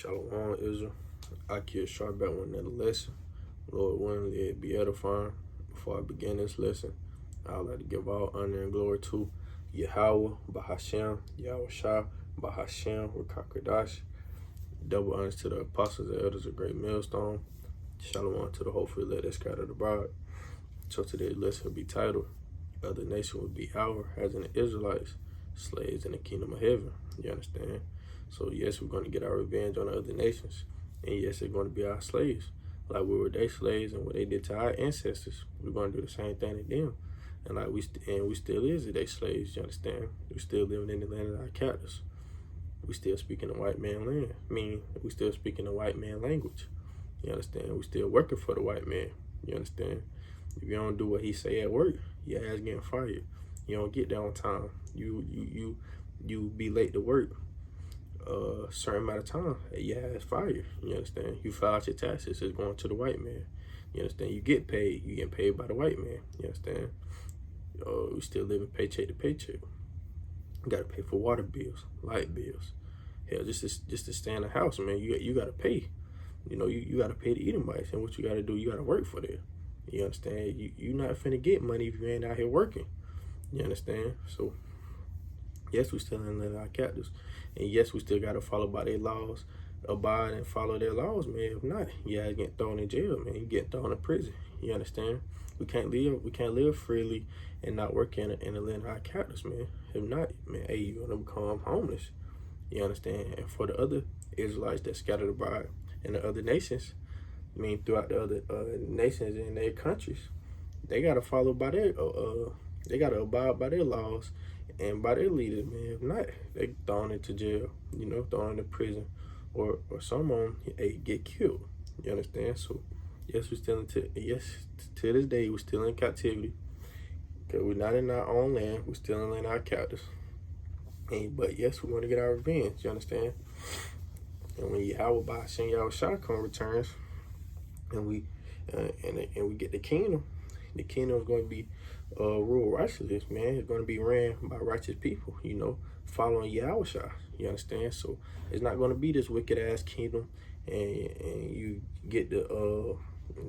Shalom, Israel. I kill sharp back with another lesson. Lord willing, let it be edifying. Before I begin this lesson, I would like to give all honor and glory to Yahweh, Bahashem, Yahweh Shah, Bahashem, Rakakradash. Double honors to the apostles and elders of Great Millstone. Shalom to the hopefully let us scatter the bride. So today's lesson will be titled, Other Nation will be our, as in the Israelites, slaves in the kingdom of heaven. You understand? So yes, we're going to get our revenge on the other nations. And yes, they're going to be our slaves. Like we were their slaves and what they did to our ancestors, we're going to do the same thing to them. And like we still is their slaves, you understand? We still living in the land of our captors. We still speaking the white man land. We still speaking the white man language. You understand? We still working for the white man. You understand? If you don't do what he say at work, your ass getting fired. You don't get there on time. You be late to work a certain amount of time, your ass fired. You understand? You file out your taxes, it's going to the white man. You understand? You get paid. You get paid by the white man. You understand? We still living paycheck to paycheck. You gotta pay for water bills, light bills. Hell, just to stay in the house, man. You gotta pay. You know, you gotta pay the Edomites, and what you gotta do, you gotta work for that. You understand? You not finna get money if you ain't out here working. You understand? So yes, we still in the land of our captives. And yes, we still got to follow by their laws, abide and follow their laws, man. If not, you guys get thrown in jail, man. You get thrown in prison. You understand? We can't live freely and not work in the land of our captives, man. If not, man, hey, you're going to become homeless. You understand? And for the other Israelites that scattered abroad in the other nations, throughout the other nations in their countries, they got to follow by their, they got to abide by their laws and by their leaders, man. If not, they thrown into jail, thrown into prison, or some of them get killed. You understand? So yes, to this day we're still in captivity. Cause we're not in our own land, we're still in our captives. But yes, we're going to get our revenge. You understand? And when Yahweh Bahashem Yahweh Shah returns, and we get the kingdom is going to be rule righteousness, man. It's going to be ran by righteous people, following Yahweh Shah. You understand? So it's not going to be this wicked ass kingdom, and you get to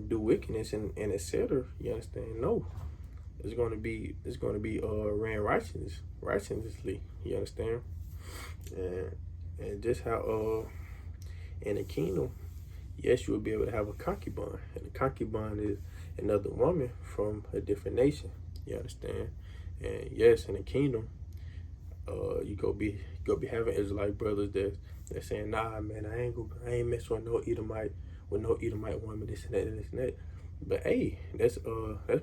do wickedness and etc. You understand? No, it's going to be ran righteously. You understand? And just how in the kingdom, yes, you will be able to have a concubine, and a concubine is another woman from a different nation. You understand? And yes, in the kingdom, you go be having Israelite brothers that saying, nah, man, I ain't messing with no Edomite woman, this and that and this and that. But hey, that's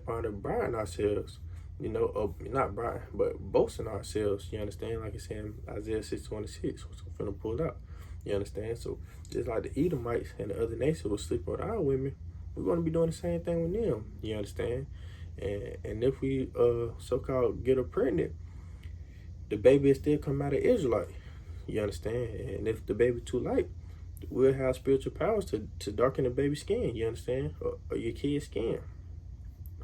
part of bribing ourselves, not bribing, but boasting ourselves. You understand? Like I said in Isaiah 6:26, which I'm finna pull out. You understand? So just like the Edomites and the other nations will sleep with our women, we're going to be doing the same thing with them. You understand? And if we so-called get her pregnant, the baby will still come out of Israelite. You understand? And if the baby too light, we'll have spiritual powers to darken the baby's skin. You understand? Or your kid's skin.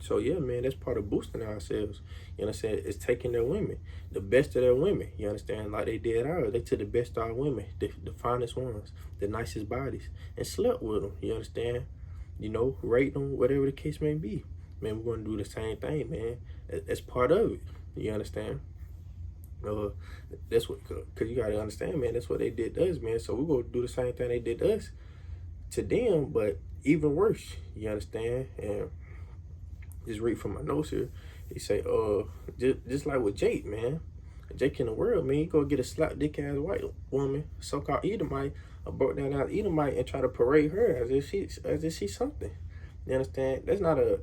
So yeah, man, that's part of boosting ourselves. You understand? It's taking their women, the best of their women. You understand? Like they did ours. They took the best of our women, the finest ones, the nicest bodies, and slept with them. You understand? Rate them, whatever the case may be. Man, we're going to do the same thing, man. That's part of it. You understand? That's what, cause you gotta understand, man. That's what they did to us, man. So we're gonna do the same thing they did to us, to them, but even worse. You understand? And just read from my notes here. He say, just like with Jake, man. Jake in the world, man. You go get a slap dick ass white woman, so-called Edomite, or broke down out Edomite, and try to parade her as if she's something. You understand? That's not a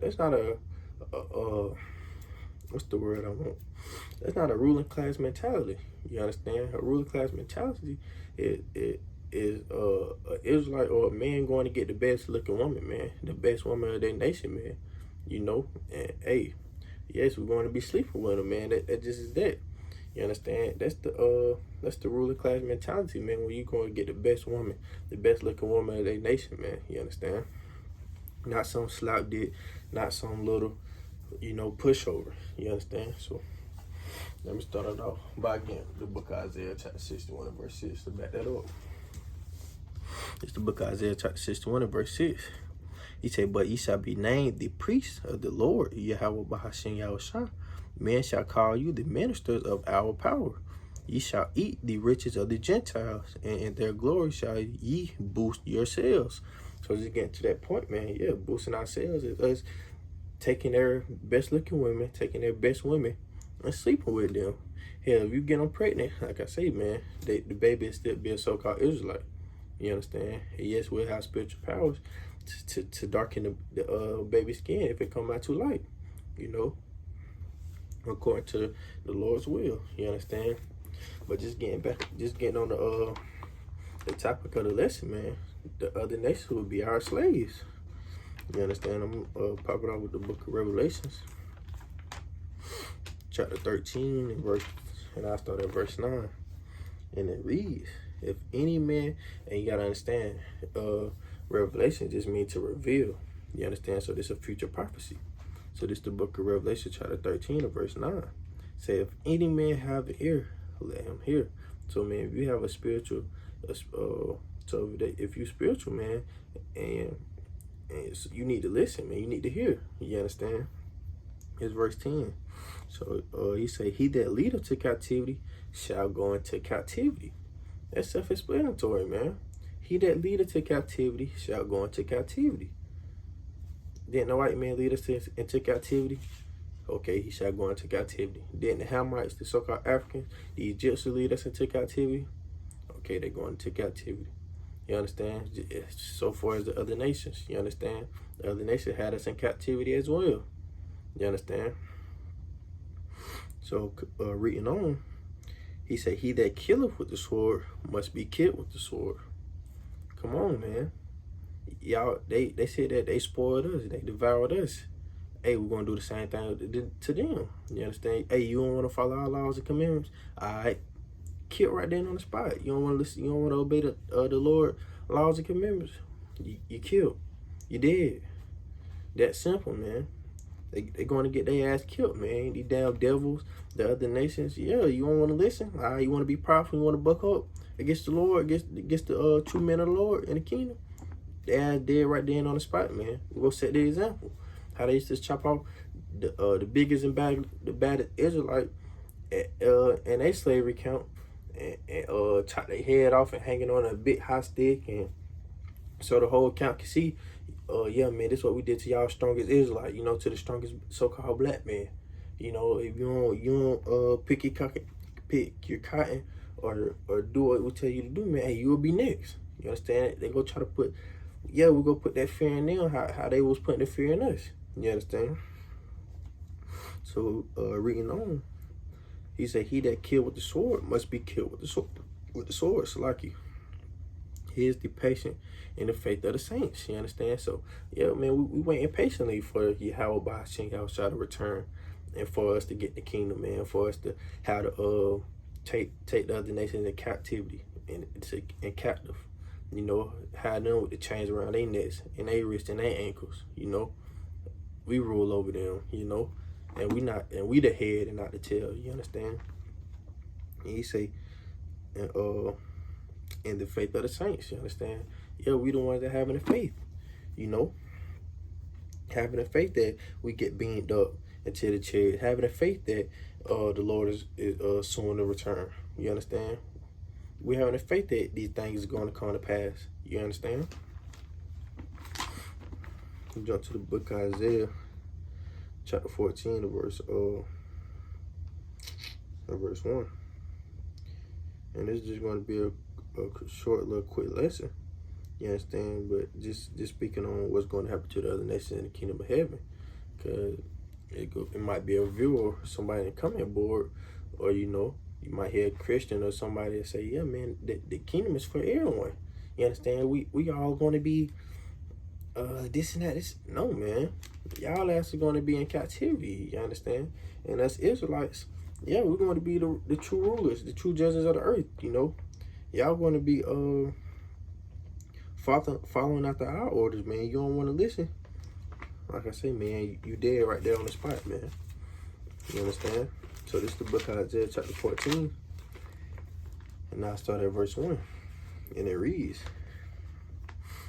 what's the word I want? That's not a ruling class mentality. You understand? A ruling class mentality is a Israelite or a man going to get the best looking woman, man, the best woman of their nation, man. And hey, yes, we're going to be sleeping with them, man. That just is that. You understand? That's the ruling class mentality, man. When you going to get the best woman, the best looking woman of their nation, man. You understand? Not some slap dick, not some little, pushover. You understand? So let me start it off by again the book of Isaiah chapter 61 and verse 6 to back that up. It's the book of Isaiah chapter 61 and verse 6. He said, but ye shall be named the priests of the Lord, Yahweh Bahashem Yahushua. Men shall call you the ministers of our power. Ye shall eat the riches of the Gentiles, and in their glory shall ye boost yourselves. So just getting to that point, man, yeah, boosting ourselves is us taking their best looking women, taking their best women, and sleeping with them. Hell, if you get them pregnant, like I say, man, the baby is still be a so-called Israelite. You understand? And yes, we'll have spiritual powers to darken the baby's skin if it come out too light, you know, according to the Lord's will. You understand? But just getting on the topic of the lesson, man. The other nations would be our slaves. You understand? I'm popping out with the book of Revelations, chapter 13, and I start at verse 9. And it reads, if any man, and you gotta understand, Revelation just means to reveal. You understand? So this is a future prophecy. So this is the book of Revelation, chapter 13, and verse 9. Say, if any man have an ear, let him hear. So, man, if you have a spiritual, so if you spiritual, man, and you need to listen, man, you need to hear. You understand? Here's verse 10. So he say, he that leadeth to captivity shall go into captivity. That's self-explanatory, man. He that leadeth to captivity shall go into captivity. Didn't the white man lead us into captivity? Okay, he shall go into captivity. Didn't the Hamites, the so-called Africans, the Egyptians lead us into captivity? Okay, they're going into captivity. You understand? So far as the other nations, you understand? The other nations had us in captivity as well. You understand? So, reading on, he said, he that killeth with the sword must be killed with the sword. Come on, man. Y'all, they said that they spoiled us. They devoured us. Hey, we're going to do the same thing to them. You understand? Hey, you don't want to follow our laws and commandments? All right. Kill right then on the spot. You don't want to listen. You don't want to obey the Lord laws and commandments. You killed. You dead. That simple, man. They going to get their ass killed, man. These damn devils, the other nations. Yeah, you don't want to listen. All right, you want to be powerful. You want to buck up against the Lord, against the true men of the Lord in the kingdom. Their ass dead right then on the spot, man. We'll set the example. How they used to chop off the biggest and baddest Israelite in a slavery camp, and chop their head off and hanging on a big high stick, and so the whole camp can see, yeah, man, this is what we did to y'all strongest Israelite, you know, to the strongest so-called black man. You know, if you don't pick your cotton or do what we tell you to do, man, hey, you will be next. You understand? They go try to put, yeah, we go put that fear in them, how they was putting the fear in us. You understand? So reading on, he said, he that killed with the sword must be killed with the sword. With the sword, Salaki. He is the patient in the faith of the saints. You understand? So, yeah, man, we waiting patiently for Yahweh Bahashem Yahushua to return, and for us to get the kingdom, man, for us to how to take the other nations in captivity and captive. You know, how them with the chains around their necks and their wrists and their ankles. You know, we rule over them. You know, and we the head and not the tail. You understand? And he say, in the faith of the saints. You understand? Yeah, we the ones that having the faith. You know, having the faith that we get beamed up into the chariot. Having the faith that the Lord is soon to return. You understand? We having the faith that these things are going to come to pass. You understand? We jump to the book of Isaiah, chapter 14, verse 1. And this is just going to be a short, little, quick lesson. You understand? But just speaking on what's going to happen to the other nations in the kingdom of heaven. Because it might be a viewer, somebody in the comment board, or, you know, you might hear a Christian or somebody that say, yeah, man, the kingdom is for everyone. You understand? We all going to be this and that. No, man. Y'all actually going to be in captivity. You understand? And us Israelites, yeah, we're going to be the true rulers, the true judges of the earth, you know. Y'all going to be following after our orders, man. You don't want to listen. Like I say, man, you dead right there on the spot, man. You understand? So this is the book of Isaiah, chapter 14. And now I start at verse 1. And it reads,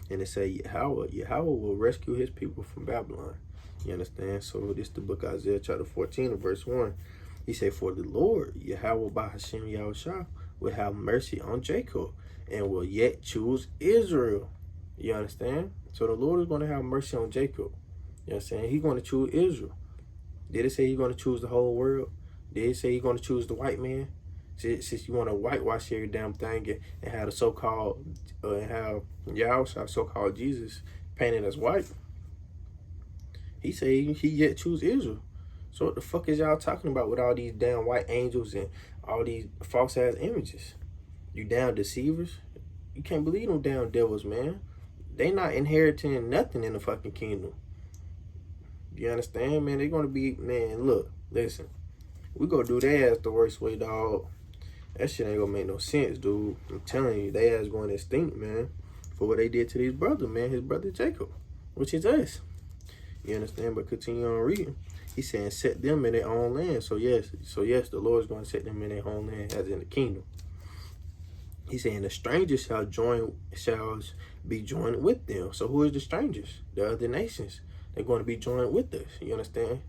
And it say Yahweh will rescue his people from Babylon. You understand? So this the book of Isaiah chapter 14 and verse 1. He said, for the Lord, Yahweh by Hashem Yahushua, will have mercy on Jacob and will yet choose Israel. You understand? So the Lord is going to have mercy on Jacob. You understand? He's going to choose Israel. Did it say he's going to choose the whole world? Did it say he's going to choose the white man? Since you want to whitewash every damn thing and have the so-called, and have Yahushua, so-called Jesus, painted as white. He said he yet choose Israel. So what the fuck is y'all talking about with all these damn white angels and all these false ass images? You damn deceivers. You can't believe them damn devils, man. They not inheriting nothing in the fucking kingdom. You understand, man? They're gonna be, man, look, listen. We gonna do their ass the worst way, dog. That shit ain't gonna make no sense, dude. I'm telling you, they ass going extinct, man, for what they did to his brother, man, his brother Jacob, which is us. You understand? But continue on reading. He's saying set them in their own land. So yes, the Lord's going to set them in their own land as in the kingdom. He's saying the strangers shall be joined with them. So who is the strangers? The other nations. They're going to be joined with us. You understand?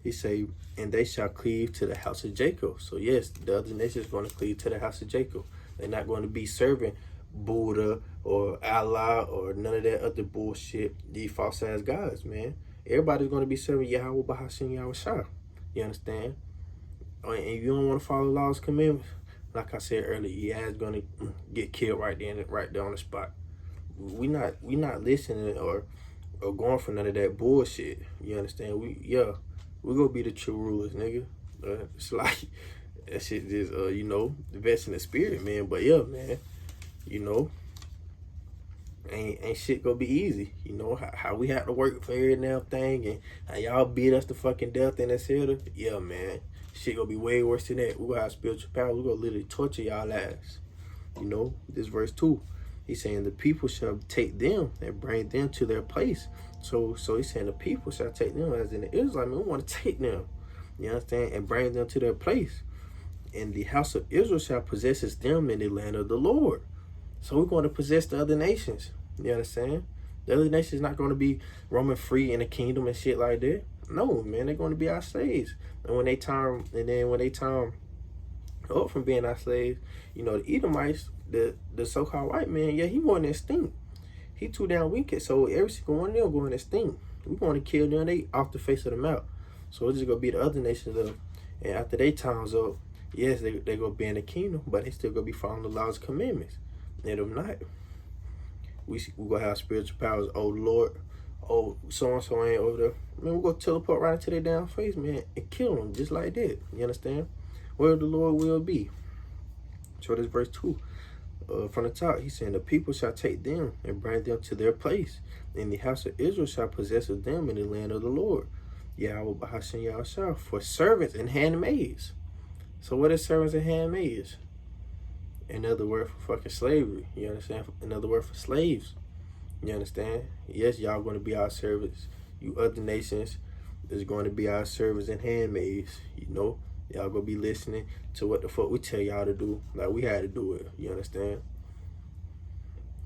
He say, and they shall cleave to the house of Jacob. So yes, the other nations are going to cleave to the house of Jacob. They're not going to be serving Buddha or Allah or none of that other bullshit, these false ass gods, man. Everybody's going to be serving Yahweh Bahashim Yahushua. You understand? And you don't want to follow laws, commandments, like I said earlier, your ass going to get killed right there on the spot. We not listening or going for none of that bullshit. You understand? We gonna be the true rulers, nigga. It's like that shit just invest in the spirit, man. But yeah, man, ain't shit gonna be easy. You know how we have to work for every damn thing, and how y'all beat us to fucking death and etc. Yeah, man, shit gonna be way worse than that. We gonna have spiritual power. We gonna literally torture y'all ass. This verse 2. He's saying the people shall take them and bring them to their place. So he's saying the people shall take them, as in the Israelites. We want to take them, you understand, and bring them to their place. And the house of Israel shall possess them in the land of the Lord. So we're going to possess the other nations. You understand? The other nations not going to be roaming free in the kingdom and shit like that. No, man, they're going to be our slaves. And when they time up from being our slaves, the Edomites, the so-called white man, yeah, he going extinct. He too damn wicked, so every single one of them going extinct. We going to kill them, they off the face of the map. So it's just going to be the other nations up. And after they time's up, yes, they going to be in the kingdom, but they still going to be following the laws and commandments. And if not, we going to have spiritual powers. Oh, Lord, oh, so-and-so ain't over there. Man, we're going to teleport right into their damn face, man, and kill them just like that. You understand? Where the Lord will be. So this verse 2. From the top, he's saying the people shall take them and bring them to their place, and the house of Israel shall possess of them in the land of the Lord. Yahweh Bahashim Yahushua, for servants and handmaids. So what is servants and handmaids? Another word for fucking slavery. You understand? Another word for slaves. You understand? Yes, y'all going to be our servants. You other nations is going to be our servants and handmaids. Y'all gonna be listening to what the fuck we tell y'all to do. Like we had to do it. You understand?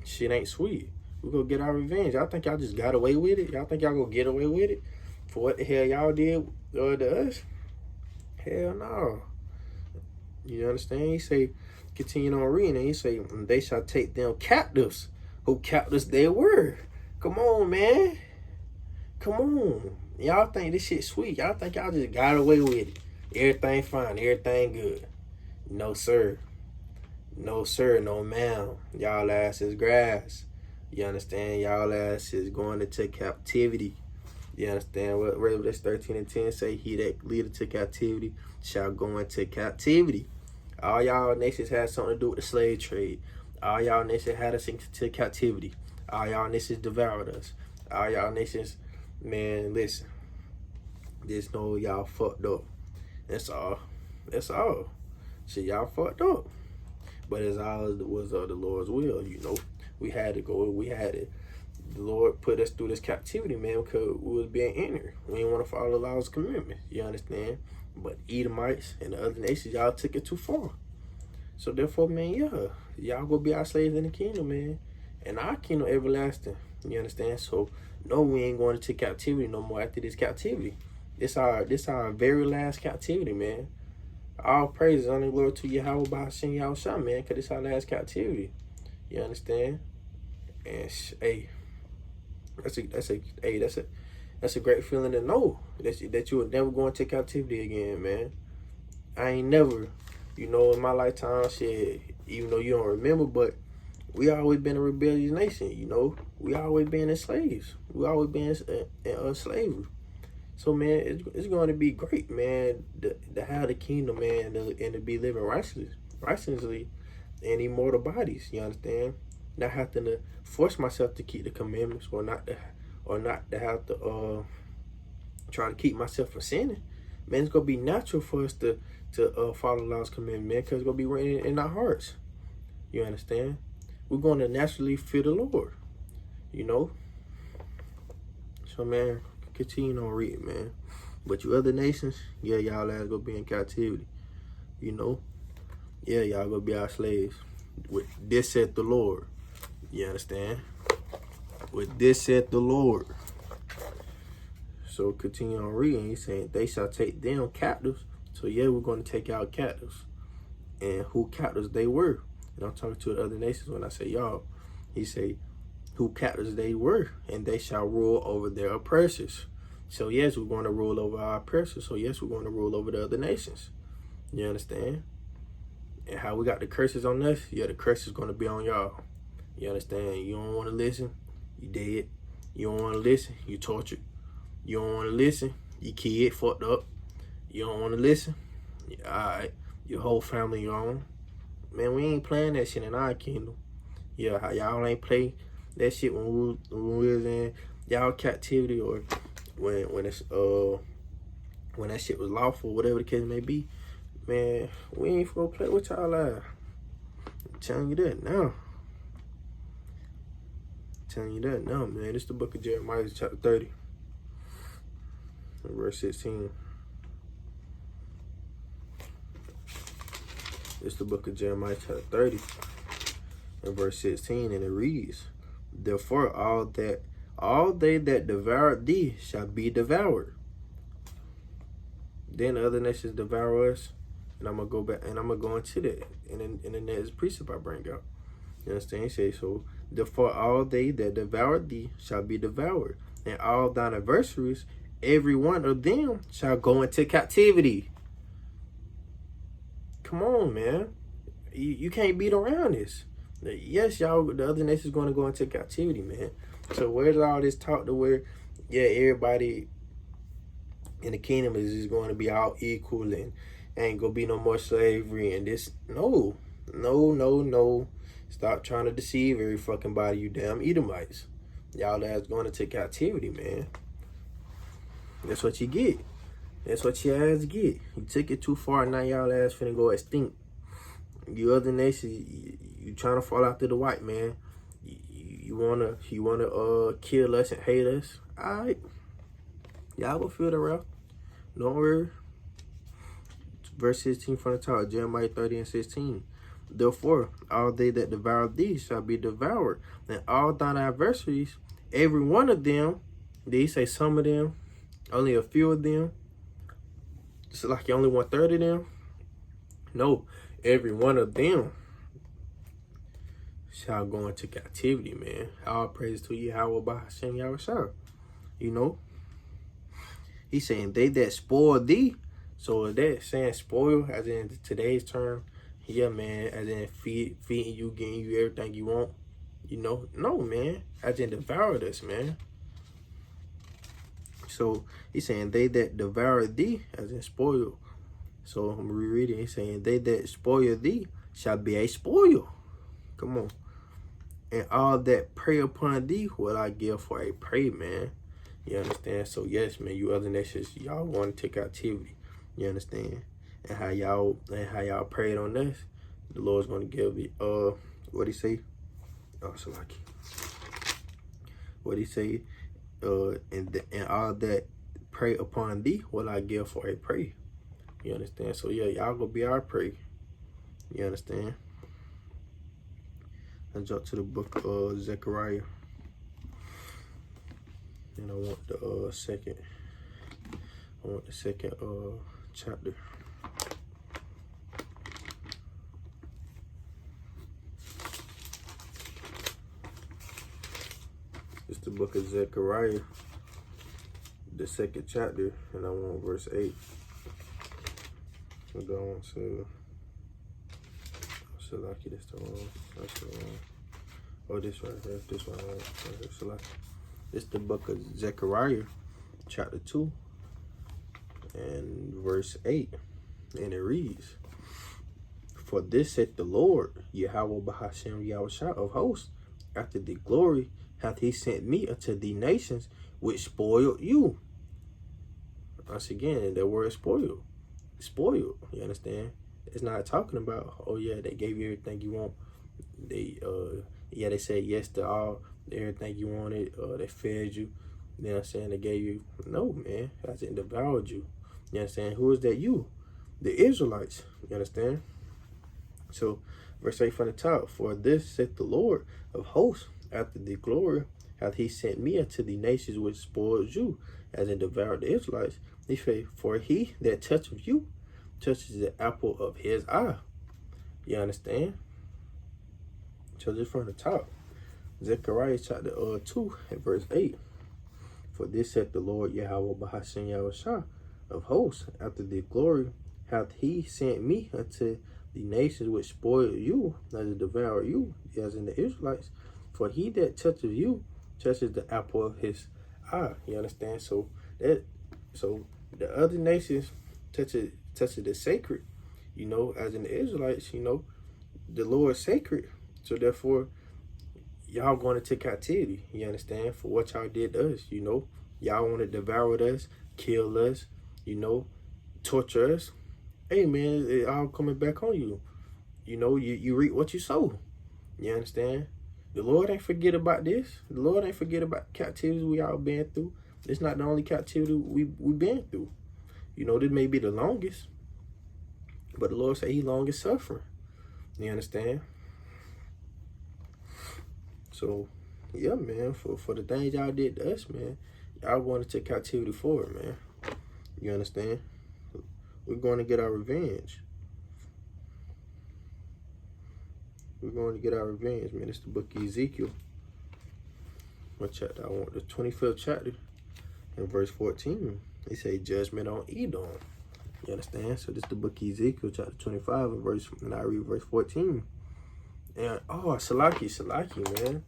Shit ain't sweet. We gonna get our revenge. Y'all think y'all just got away with it? Y'all think y'all gonna get away with it? For what the hell y'all did to us? Hell no. You understand? He say, continue on reading, and he say, they shall take them captives. Who captives they were? Come on, man. Come on. Y'all think this shit sweet. Y'all think y'all just got away with it. Everything fine, everything good. No, sir. No, sir, no, ma'am. Y'all ass is grass. You understand? Y'all ass is going into captivity. You understand what Revelation 13 and 10 say? He that leadeth to captivity shall go into captivity. All y'all nations had something to do with the slave trade. All y'all nations had us into captivity. All y'all nations devoured us. All y'all nations, man, listen. Just know y'all fucked up. That's all. That's all. Shit, y'all fucked up. But as all was the Lord's will, we had to go. We had it. The Lord put us through this captivity, man, because we was being ignorant. We didn't want to follow the laws and commandments. You understand? But Edomites and the other nations, y'all took it too far. So therefore, man, yeah, y'all gonna be our slaves in the kingdom, man. and our kingdom everlasting. You understand? So no, we ain't going into captivity no more after this captivity. This our very last captivity, man. All praise, honor, and glory to Yahweh by Hashem Yahushua, man, because it's our last captivity. You understand? And hey, that's a great feeling to know that you will never go into captivity again, man. I ain't never, in my lifetime, shit, even though you don't remember, but we always been a rebellious nation, We always been slaves. We always been in slavery. So, man, it's going to be great, man, to have the kingdom, man, and to be living righteously in immortal bodies, you understand? Not having to force myself to keep the commandments or not to have to try to keep myself from sinning. Man, it's going to be natural for us to follow God's commandments, man, because it's going to be written in our hearts. You understand? We're going to naturally fear the Lord, So, man, continue on reading, man. But you other nations, yeah, y'all ass gonna be in captivity, Yeah, y'all gonna be our slaves. With this said the Lord. You understand? With this said the Lord. So continue on reading. He's saying they shall take them captives. So yeah, we're going to take out captives. And who captives they were. And I'm talking to the other nations when I say y'all. He say who captives they were. And they shall rule over their oppressors. So yes, we're going to rule over our oppressors. So yes, we're going to rule over the other nations. You understand? And how we got the curses on us? Yeah, the curse is going to be on y'all. You understand? You don't want to listen, you dead. You don't want to listen, you tortured. You don't want to listen, your kid fucked up. You don't want to listen, alright, your whole family gone. Man, we ain't playing that shit in our kingdom. Yeah, how y'all ain't play that shit when we was in y'all captivity, or when that shit was lawful, whatever the case may be. Man, we ain't gonna play with y'all live. I'm telling you that now. Man. It's the book of Jeremiah, chapter 30, verse 16. It's the book of Jeremiah, chapter 30, and verse 16, and it reads, therefore all they that devoured thee shall be devoured. Then the other nations devour us, and I'm gonna go back and I'm gonna go into that in the next precept I bring out. You understand? He says, so therefore all they that devoured thee shall be devoured, and all thine adversaries, every one of them shall go into captivity. Come on, man. You can't beat around this. Yes, y'all, the other nation's going to go into captivity, man. So where's all this talk to where, yeah, everybody in the kingdom is just going to be all equal and ain't going to be no more slavery and this? No. Stop trying to deceive every fucking body, you damn Edomites. Y'all ass going into captivity, man. That's what you get. That's what your ass get. You took it too far, now y'all ass finna go extinct. You other nations, you trying to fall after the white man. You wanna kill us and hate us. Alright. Y'all will feel the wrath. Don't worry. Verse 16 from the top, Jeremiah 30 and 16. Therefore, all they that devour thee shall be devoured, and all thine adversaries, every one of them, did he say some of them? Only a few of them? It's like you only 1/3 of them? No, every one of them shall go into captivity, man. All praise to Yahweh by Hashem Yahushua. He's saying they that spoil thee. So is that saying spoil as in today's term? Yeah, man, as in feeding you, getting you everything you want. No, man. As in devoured us, man. So he's saying they that devour thee, as in spoil. So I'm rereading. He's saying they that spoil thee shall be a spoil. Come on. And all that prey upon thee will I give for a prey, man. You understand? So yes, man, you other nations, y'all want to take captivity. You understand? And how y'all prayed on us, the Lord's gonna give it. What he say? Oh, so like, what he say? And all that prey upon thee will I give for a prey. You understand? So yeah, y'all gonna be our prey. You understand? I jump to the book of Zechariah. And I want the second chapter. It's the book of Zechariah, the second chapter, and I want verse 8. We're going to Salaki, that's the wrong. Oh, this right here, this one right here, Salaki. It's the book of Zechariah, chapter 2, and verse 8, and it reads, "For this saith the Lord, Yahweh Bahashem Yahushua of hosts, after the glory hath he sent me unto the nations which spoiled you." Once again, that word spoiled. Spoiled, you understand? It's not talking about, oh yeah, they gave you everything you want. They said yes to everything you wanted. They fed you. You know what I'm saying? They gave you, no, man. That's it, devoured you. You understand? Who is that? You, the Israelites. You understand? So, verse 8 from the top, "For this saith the Lord of hosts, after the glory hath he sent me unto the nations which spoiled you, as in devoured the Israelites. He said, for he that toucheth you touches the apple of his eye." You understand? So just from the top, Zechariah chapter 2 and verse 8. "For this saith the Lord Yahweh Bahashem Yahushua of hosts, after the glory hath he sent me unto the nations which spoiled you, as to devour you, as in the Israelites. For he that touches you touches the apple of his eye." You understand? So the other nations touches the sacred, you know, as in the Israelites, you know, the Lord is sacred. So therefore, y'all going into captivity, you understand, for what y'all did to us, you know. Y'all want to devour us, kill us, you know, torture us. Hey, man, it all coming back on you. You know, you reap what you sow. You understand? The Lord ain't forget about this. The Lord ain't forget about captivity we all been through. It's not the only captivity we been through. You know, this may be the longest, but the Lord say he longest suffering. You understand? So, yeah, man, for the things y'all did to us, man, y'all going to take captivity for it, man. You understand? We're going to get our revenge. We're going to get our revenge, man. It's the book of Ezekiel. What chapter? I want the 25th chapter and verse 14. They say judgment on Edom. You understand? So this is the book of Ezekiel, chapter 25, and I read verse 14. And Salaki, man.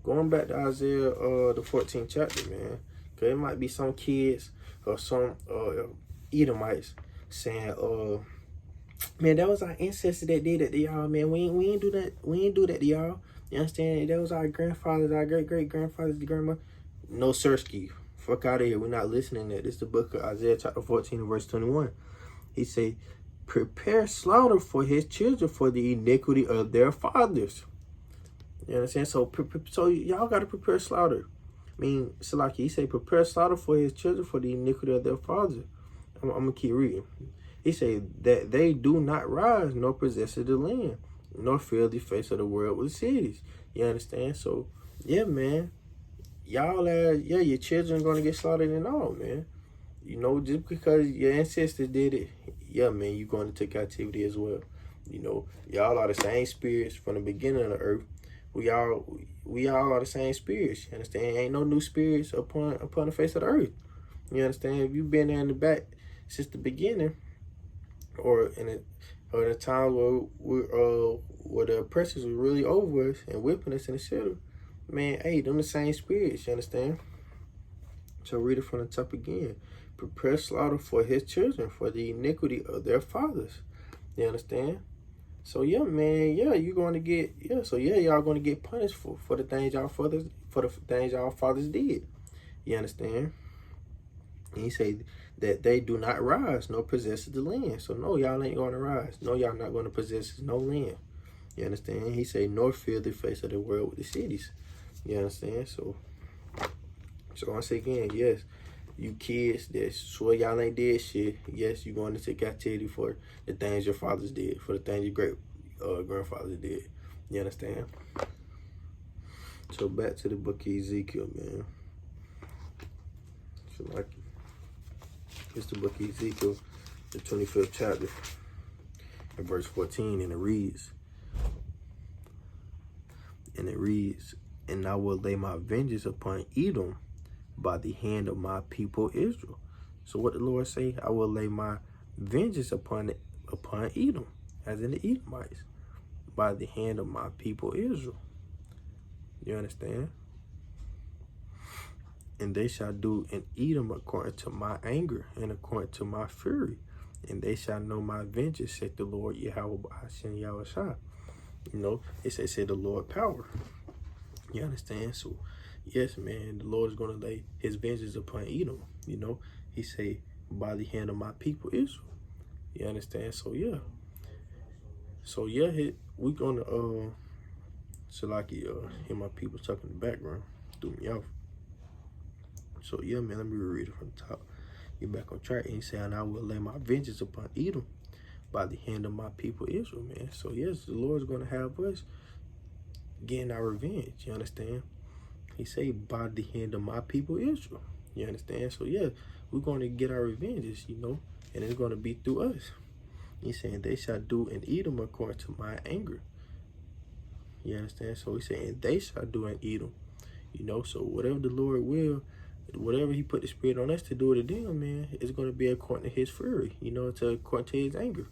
Going back to Isaiah, the 14th chapter, man. Cause it might be some kids or some Edomites saying, man, that was our ancestors that did it to y'all, man. We ain't do that. We ain't do that to y'all. You understand? That was our grandfathers, our great-great-grandfathers, the grandma. No, sirski. Fuck out of here. We're not listening to that. This is the book of Isaiah chapter 14 and verse 21. He say, prepare slaughter for his children for the iniquity of their fathers. You understand? So y'all got to prepare slaughter. I mean, Salaki, he say, prepare slaughter for his children for the iniquity of their fathers. I'm going to keep reading. He say that they do not rise nor possess the land, nor fill the face of the world with cities. You understand? So, yeah, man. Y'all, your children going to get slaughtered and all, man. You know, just because your ancestors did it, yeah, man, you're going to take captivity as well. You know, y'all are the same spirits from the beginning of the earth. We all are the same spirits. You understand? Ain't no new spirits upon the face of the earth. You understand? If you've been there in the back since the beginning, or in a time where the oppressors were really over us and whipping us and etc. Man, hey, them the same spirits. You understand? So read it from the top again. Prepare slaughter for his children for the iniquity of their fathers. You understand? So yeah, man, yeah, you're going to get, yeah, so yeah, y'all going to get punished for the things y'all fathers did. You understand? And he say that they do not rise nor possess the land. So no, y'all ain't going to rise. No, y'all not going to possess no land. You understand? He say nor fill the face of the world with the cities. You understand? So once again, yes, you kids that swear y'all ain't did shit, yes, you going to take captivity for the things your fathers did, for the things your great grandfathers did. You understand? So back to the book of Ezekiel, man. So like, it's the book of Ezekiel, the 25th chapter, and verse 14, and it reads, and I will lay my vengeance upon Edom by the hand of my people Israel. So what the Lord say? I will lay my vengeance upon Edom, as in the Edomites, by the hand of my people Israel. You understand? And they shall do in Edom according to my anger and according to my fury. And they shall know my vengeance, said the Lord Yahweh Hashem Yahushua. You know, it said the Lord power. You understand? So, yes, man, the Lord is going to lay his vengeance upon Edom. You know, he say, by the hand of my people Israel. You understand? So, yeah. So, yeah, we're going to, hear my people talking in the background. Threw me off. So, yeah, man, let me read it from the top. Get back on track. And he said, and I will lay my vengeance upon Edom by the hand of my people Israel, man. So, yes, the Lord's going to have us getting our revenge. You understand? He say, by the hand of my people Israel. You understand? So, yeah, we're going to get our revenges, you know, and it's going to be through us. He's saying, they shall do in Edom according to my anger. You understand? So, he's saying, they shall do in Edom. You know, so whatever the Lord will, whatever he put the spirit on us to do it to them, man, it's going to be according to his fury, you know, according to his anger.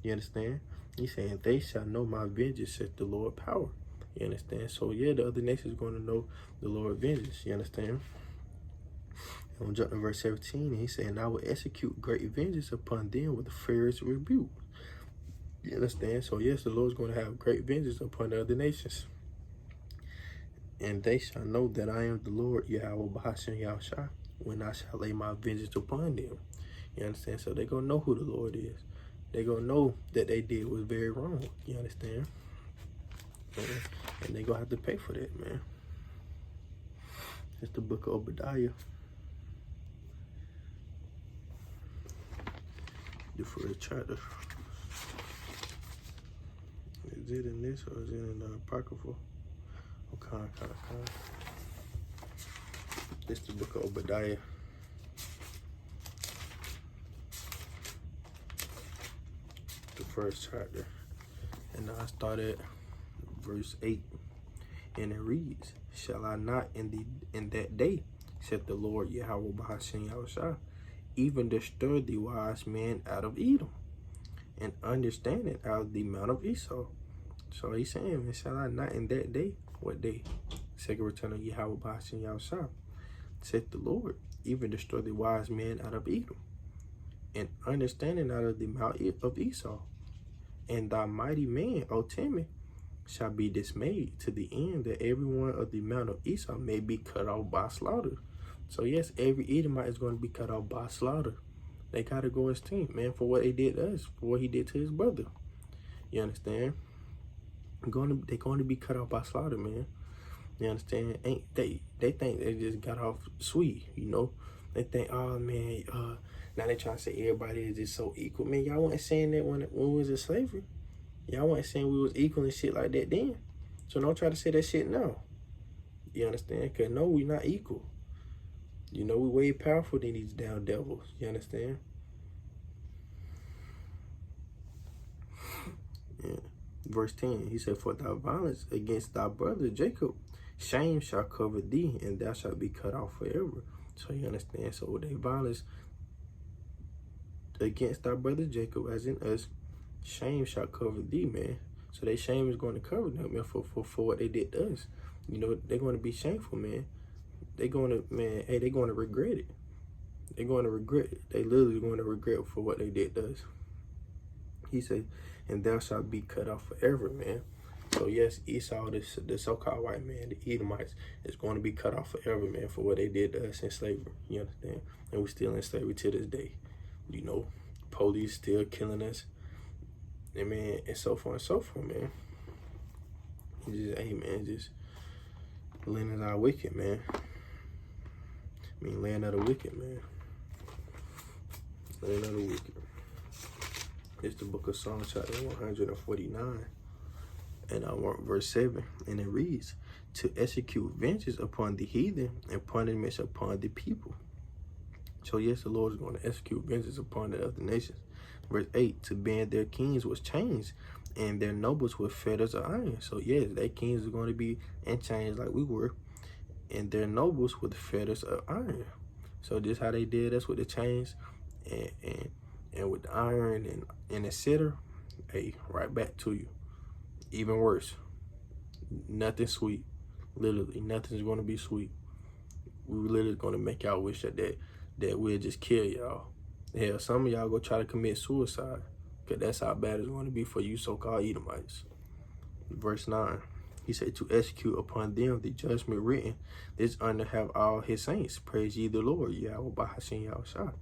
You understand? He's saying, they shall know my vengeance, said the Lord power. You understand? So, yeah, the other nations going to know the Lord vengeance. You understand? And we'll jump to verse 17, and he said, and I will execute great vengeance upon them with a furious rebuke. You understand? So, yes, the Lord's going to have great vengeance upon the other nations. And they shall know that I am the Lord, Yahweh Bahashem Yahushua, when I shall lay my vengeance upon them. You understand? So they're going to know who the Lord is. They're going to know that they did was very wrong. You understand? And they're going to have to pay for that, man. It's the book of Obadiah. The first chapter. Is it in this or is it in the Apocryphal? Okay. This is the book of Obadiah. The first chapter. And I started verse 8. And it reads, shall I not in that day, said the Lord Yahweh Bahashem Yahushua, even disturb the wise men out of Edom, and understanding out of the mount of Esau. So he's saying, shall I not in that day? What day? Second return of Yahweh Bahashem Yahushua, said the Lord, even destroy the wise men out of Edom, and understanding out of the mount of Esau. And thy mighty man, O Timmy, shall be dismayed to the end that every one of the mount of Esau may be cut off by slaughter. So yes, every Edomite is going to be cut off by slaughter. They got to go extinct, man, for what they did to us, for what he did to his brother. You understand? They're going to be cut off by slaughter, man. You understand? They think they just got off sweet, you know? They think, oh man, now they trying to say everybody is just so equal. Man, y'all wasn't saying that when we was in slavery. Y'all wasn't saying we was equal and shit like that then. So don't try to say that shit now. You understand? Because no, we not equal. You know, we way powerful than these damn devils. You understand? Yeah. Verse 10, he said, for thy violence against thy brother Jacob, shame shall cover thee, and thou shalt be cut off forever. So you understand? So they violence against thy brother Jacob, as in us, shame shall cover thee, man. So their shame is going to cover them, man, for what they did to us. You know, they're going to be shameful, man. They're going to, man, hey, they're going to regret it. They're going to regret it. They literally going to regret for what they did to us. He said, and thou shalt be cut off forever, man. So yes, Esau, the so-called white man, the Edomites, is going to be cut off forever, man, for what they did to us in slavery. You understand? And we're still in slavery to this day. You know, police still killing us. And man, and so forth, man. Just, hey, man, just land of our wicked, man. I mean, land of the wicked, man. Land of the wicked. It's the book of Psalms, chapter 149. And I want verse 7. And it reads, to execute vengeance upon the heathen and punishment upon the people. So yes, the Lord is going to execute vengeance upon the other nations. Verse 8, to bend their kings with chains and their nobles with fetters of iron. So yes, their kings are going to be in chains like we were, and their nobles with fetters of iron. So this how they did us with the chains and with the iron and the cedar. Hey, right back to you. Even worse. Nothing sweet. Literally, nothing's going to be sweet. We literally going to make y'all wish that we'll just kill y'all. Hell, some of y'all go try to commit suicide, because that's how bad it's going to be for you so-called Edomites. Verse 9, he said, to execute upon them the judgment written, this honor have all his saints. Praise ye the Lord, Yahweh Bahashem Yahushua.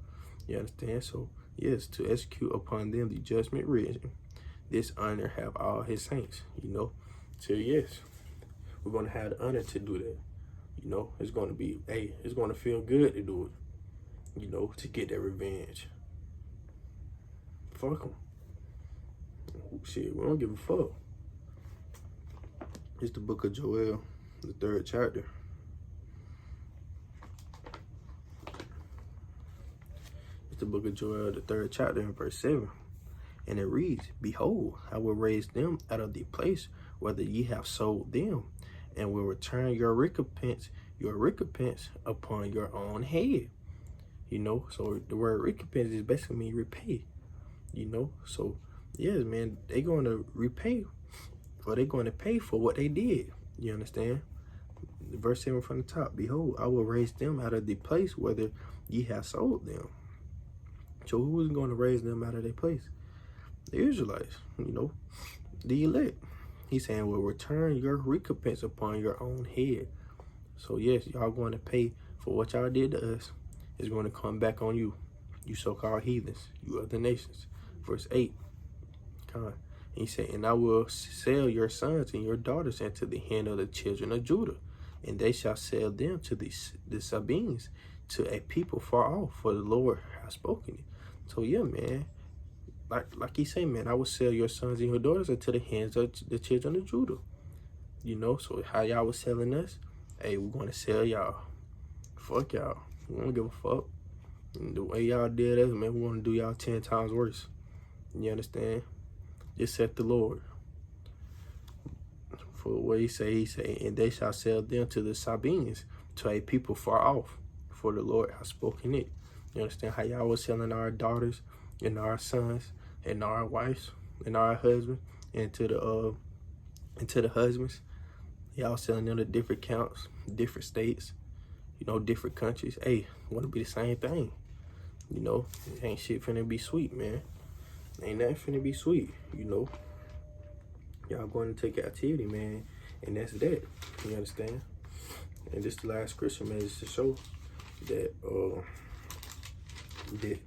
You understand? So, yes, to execute upon them the judgment written, this honor have all his saints. You know, so yes, we're going to have the honor to do that. You know, it's going to be, hey, it's going to feel good to do it, you know, to get that revenge. Fuck them. Shit, we don't give a fuck. It's the book of Joel, the 3rd chapter. It's the book of Joel, the 3rd chapter, in verse 7. And it reads, behold, I will raise them out of the place whether ye have sold them, and will return your recompense upon your own head. You know, so the word recompense is basically mean repay. You know, so yes, man, they going to repay, or they going to pay for what they did. You understand? Verse 7 from the top, behold, I will raise them out of the place whether ye have sold them. So who is going to raise them out of their place? The Israelites, you know, the elect. He's saying, will return your recompense upon your own head. So yes, y'all going to pay for what y'all did to us. It's going to come back on you, you so-called heathens, you other nations. Verse 8, he said, and I will sell your sons and your daughters into the hand of the children of Judah, and they shall sell them to the Sabines, to a people far off, for the Lord has spoken it. So yeah, man, like he say, man, I will sell your sons and your daughters into the hands of the children of Judah. You know, so how y'all was selling us, hey, we're going to sell y'all. Fuck y'all. We don't give a fuck. And the way y'all did us, man, we want to do y'all 10 times worse. You understand? Just said the Lord. For what he say, and they shall sell them to the Sabines, to a people far off, for the Lord has spoken it. You understand how y'all was selling our daughters and our sons and our wives and our husbands into the husbands? Y'all selling them to different counts, different states, you know, different countries. Hey, want to be the same thing. You know, it ain't shit finna be sweet, man. Ain't nothing finna be sweet, you know. Y'all going to take captivity, man, and that's that. You understand? And this is the last scripture, man, is to show that that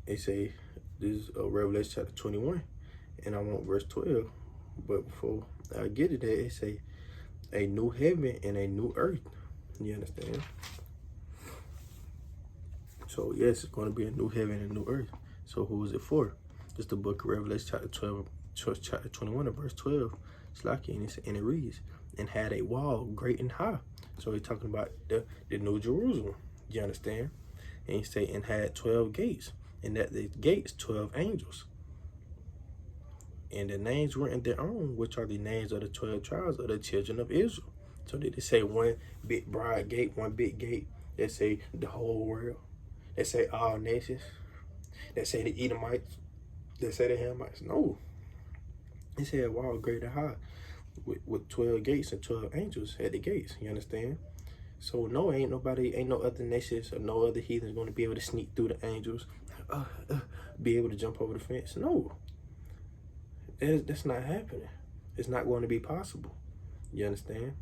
they say this is Revelation chapter 21, and I want verse 12. But before I get to that, it say a new heaven and a new earth. You understand? So yes, it's going to be a new heaven and a new earth. So who is it for? It's the book of Revelation chapter 12, chapter 21, verse 12. It's like, and it reads, and had a wall great and high. So he's talking about the New Jerusalem. You understand? And he say, and had 12 gates, and that the gates 12 angels. And the names were in their own, which are the names of the 12 tribes of the children of Israel. So did they say one big broad gate, one big gate? They say the whole world. They say all nations. They say the Edomites. They say the Hamites. No. They said wall great and high with 12 gates and 12 angels at the gates. You understand? So no, ain't no other nations or no other heathens going to be able to sneak through the angels, be able to jump over the fence. No. That's not happening. It's not going to be possible. You understand?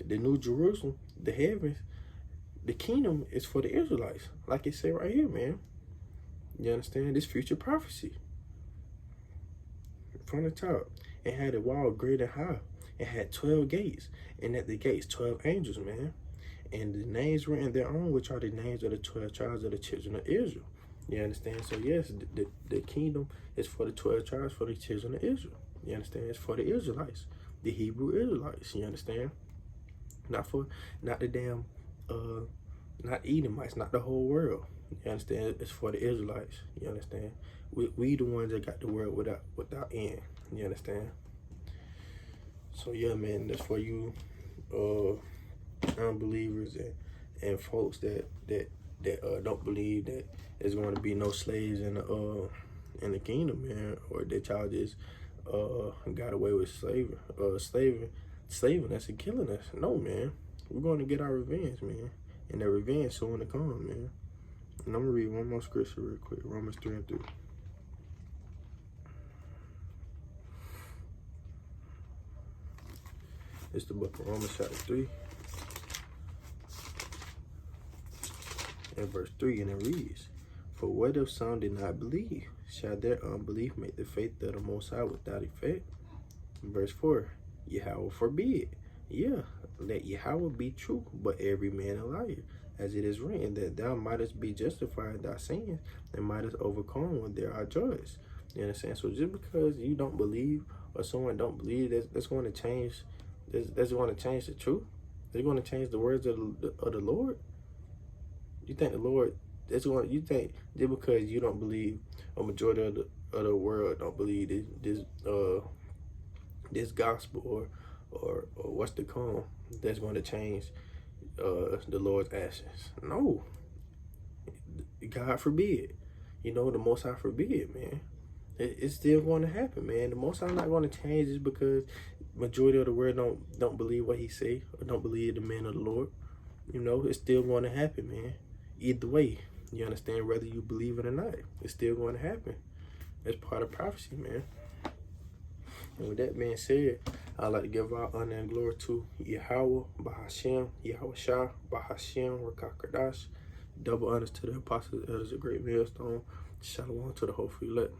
The New Jerusalem, the heavens, the kingdom is for the Israelites. Like it said right here, man. You understand? This future prophecy. From the top. It had a wall great and high. It had 12 gates. And at the gates, 12 angels, man. And the names were in their own, which are the names of the 12 tribes of the children of Israel. You understand? So yes, the kingdom is for the 12 tribes, for the children of Israel. You understand? It's for the Israelites. the Hebrew Israelites. You understand? Not the damn not Edomites, not the whole world. You understand? It's for the Israelites. You understand? We the ones that got the world without end. You understand? So yeah, man, that's for you unbelievers and folks that don't believe that there's going to be no slaves in the kingdom, man, or that y'all just got away with slaving us and killing us. No, man, we're going to get our revenge, man, and that revenge soon to come, man. And I'm gonna read one more scripture real quick, Romans 3:3. It's the book of Romans chapter 3 and verse 3, and it reads, "For what if some did not believe? Shall their unbelief make the faith of the Most High without effect?" Verse 4, Yahweh forbid. Yeah, let Yahweh be true, but every man a liar. As it is written, that thou mightest be justified in thy sins, and mightest overcome when there are judged. You understand? So just because you don't believe, or someone don't believe, that's going to change. That's going to change the truth. They're going to change the words of the Lord. You think the Lord? You think just because you don't believe, a majority of the world don't believe this gospel or what's to come, that's going to change the Lord's actions? No, God forbid. You know, the Most High forbid, man. It's still going to happen, man. The Most High not going to change just because majority of the world don't believe what He say, or don't believe the man of the Lord. You know, it's still going to happen, man. Either way, you understand, whether you believe it or not, it's still going to happen. It's part of prophecy, man. And with that being said, I'd like to give all honor and glory to Yahweh, Bahashem, Yahweh Shah, Bahashem, Rakakadash. Double honors to the apostles, elders, a great millstone. Shalom to the whole elect.